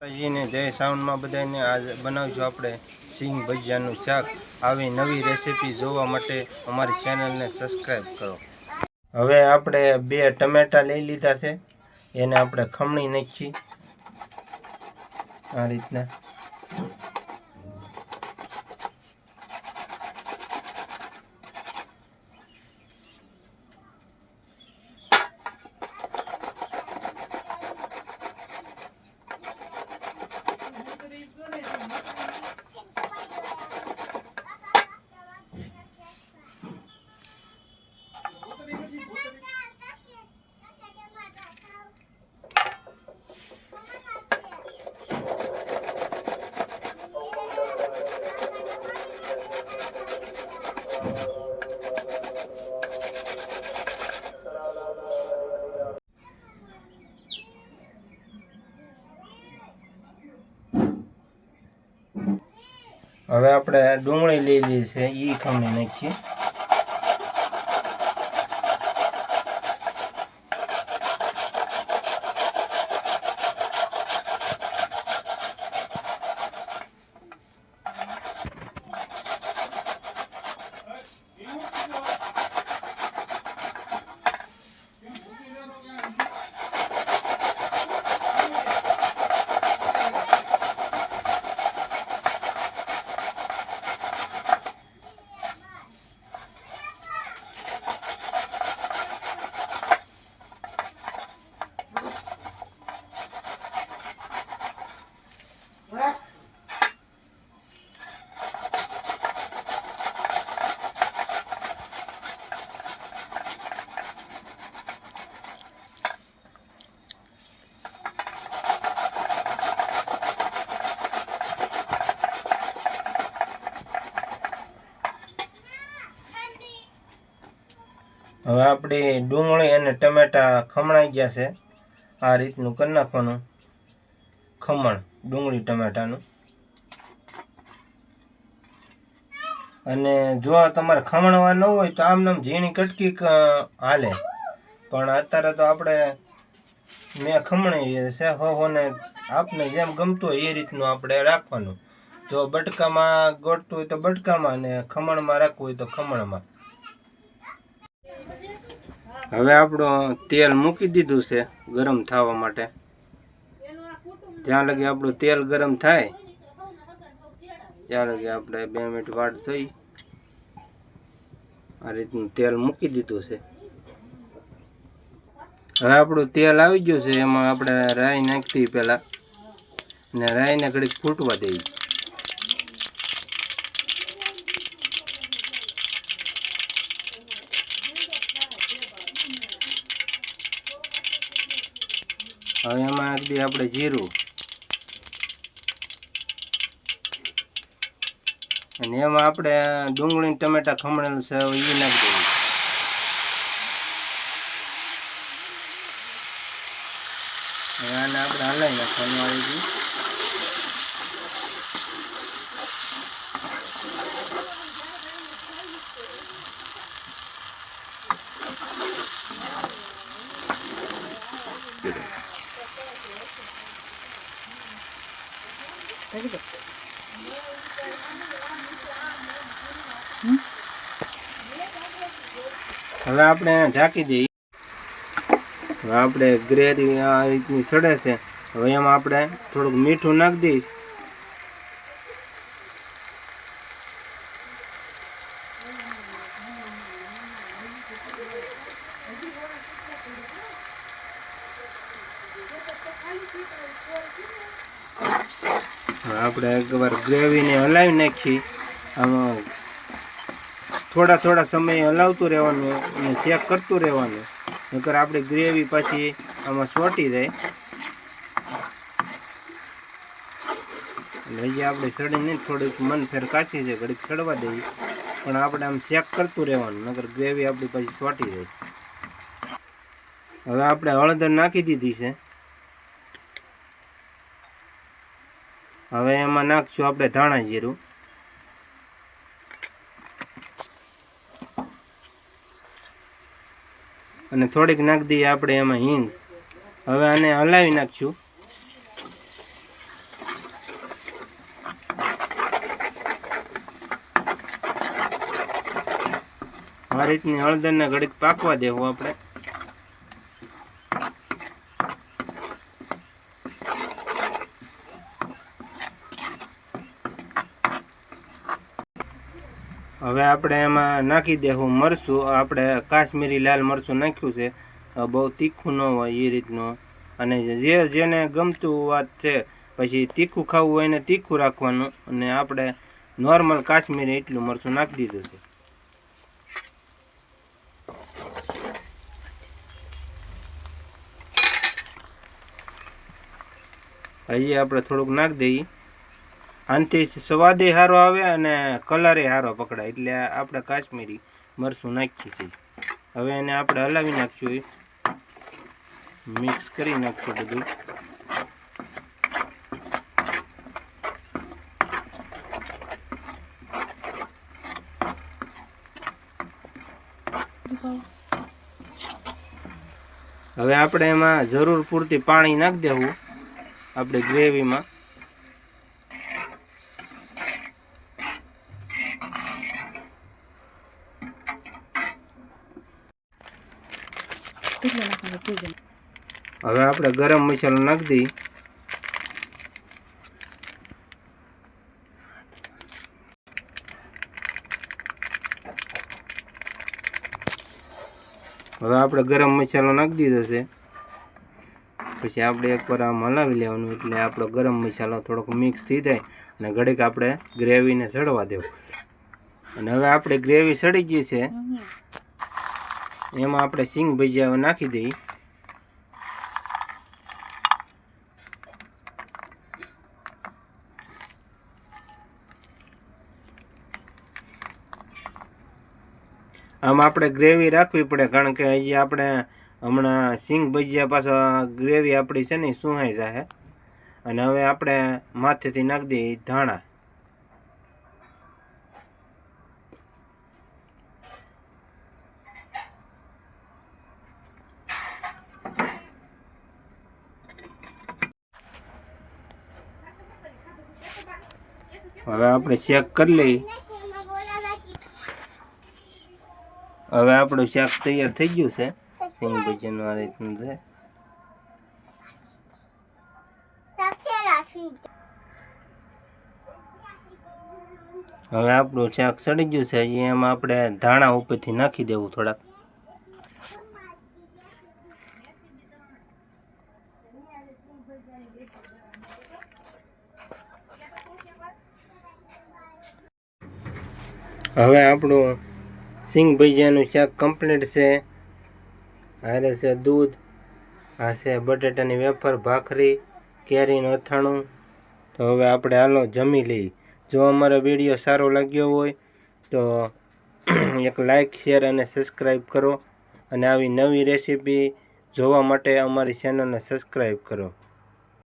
ને જય સાઉન્ડમાં બધાને આજ બનાવશું આપણે સિંગ ભજીયાનું શાક। આવી નવી રેસીપી જોવા માટે અમારી ચેનલને સબસ્ક્રાઈબ કરો। હવે આપણે 2 ટમેટા લઈ લીધા છે, એને આપણે ખમણી નાખી આ રીતના। હવે આપણે ડુંગળી લઈ લીધી છે, એ ખમણી નાખીએ। હવે આપણે ડુંગળી અને ટમેટા ખમણાઈ ગયા છે, આ રીતનું કરી નાખવાનું ખમણ ડુંગળી ટમેટાનું। અને જો તમારે ખમણવા ન હોય તો આમ ઝીણી કટકી હાલે, પણ અત્યારે તો આપણે મેં ખમણી છે હોને આપને જેમ ગમતું હોય એ રીતનું આપણે રાખવાનું। જો બટકામાં ગોઠતું હોય તો બટકામાં, અને ખમણમાં રાખવું હોય તો ખમણમાં। હવે આપણું તેલ મૂકી દીધું છે ગરમ થવા માટે। જ્યાં લગી આપણું તેલ ગરમ થાય ત્યાં લગી આપણે 2 મિનિટ વાટ થઈ। આ રીતનું તેલ મૂકી દીધું છે। હવે આપણું તેલ આવી ગયું છે, એમાં આપણે રાઈ નાખી પહેલા, ને રાઈને ઘડીક ફૂટવા દઈએ। હવે એમાં નાખી દઈએ આપણે જીરું, અને એમાં આપણે ડુંગળી ટમેટા ખમણેલું છે એ નાખી દઈએ। આને આપણે હલાવી નાખવાનું આવી ગયું। હવે આપણે ઢાંકી દઈએ। હવે આપણે ગ્રેવી આ રીતની સડે છે, હવે એમાં આપણે થોડુંક મીઠું નાખી દઈશ। આપણે એકવાર ગ્રેવીને હલાવી નાખી, આમાં થોડા સમય હલાવતું રહેવાનું અને ચેક કરતું રહેવાનું, નકર આપણી ગ્રેવી પછી આમાં ચોંટી જાય। હજી આપણે સડીને થોડીક મન ફેર કાચી છે, ઘડીક સડવા દઈએ, પણ આપણે આમ ચેક કરતું રહેવાનું, નકર ગ્રેવી આપણી પછી ચોંટી જાય। હવે આપણે હળદર નાખી દીધી છે। હવે એમાં નાખશું આપણે ધાણા જીરું, અને થોડીક નાખી દઈએ આપણે એમાં હિંગ। હવે આને હલાવી નાખશું। આ રીતની હળદરને ઘડીક પાકવા દેવું આપણે. હવે આપણે એમાં નાખી દેવું મરચું. આપણે કાશ્મીરી લાલ મરચું નાખ્યું છે, બહુ તીખું ન હોય એ રીતનું. અને જેને ગમતું વાત છે, પછી તીખું ખાવું હોય એને તીખું રાખવાનું. અને આપણે નોર્મલ કાશ્મીરી એટલું મરચું નાખી દીધું છે. હજી આપણે થોડુંક નાખી દઈએ. આનાથી સ્વાદે સારો આવે અને કલરે સારો પકડાય, એટલે આપણે કાશ્મીરી મરચું નાખીએ છીએ. હવે એને આપણે હલાવી નાખીશું, મિક્સ કરી નાખશું બધું. હવે આપણે એમાં જરૂર પૂરતી પાણી નાખી દેવું આપણી ગ્રેવીમાં. હવે આપણે ગરમ મસાલો નાખી દઈએ. હવે આપણે ગરમ મસાલો નાખી દીધો છે. પછી આપણે એકવાર આમ હલાવી લેવાનું, એટલે આપણો ગરમ મસાલો થોડોક મિક્સ થઈ જાય અને ઘડીક આપણે ગ્રેવીને સડવા દેવું. અને હવે આપણે ગ્રેવી સડી ગઈ છે, એમાં આપણે સિંગ ભજીયા નાખી દઈએ. આમ આપણે ગ્રેવી રાખવી પડે, કારણ કે હજી આપણે હમણાં સિંગ ભજીયા પાછા ગ્રેવી આપણી છે ને સુહાઈ જાય. અને હવે આપણે માથેથી નાખી દઈએ ધાણા. હવે આપણે ચેક કરી લઈએ. હવે આપણું શાક તૈયાર થઈ ગયું છે. સિંગ ભજીયાનું આ રીતનું છે. હવે આપણું શાક સડી ગયું છે. એમાં આપણે ધાણા ઉપરથી નાખી દેવું થોડાક. હવે આપણું સિંગ ભજીયાનું શાક કમ્પ્લીટ છે. હારે છે દૂધ, આ છે બટેટાની વેફર, ભાખરી, કેરીનું અથાણું. તો હવે આપણે હાલો જમી લઈએ. જો અમારો વિડીયો સારો લાગ્યો હોય તો એક લાઈક, શેર અને સબસ્ક્રાઈબ કરો. અને આવી નવી રેસીપી જોવા માટે અમારી ચેનલને સબસ્ક્રાઈબ કરો.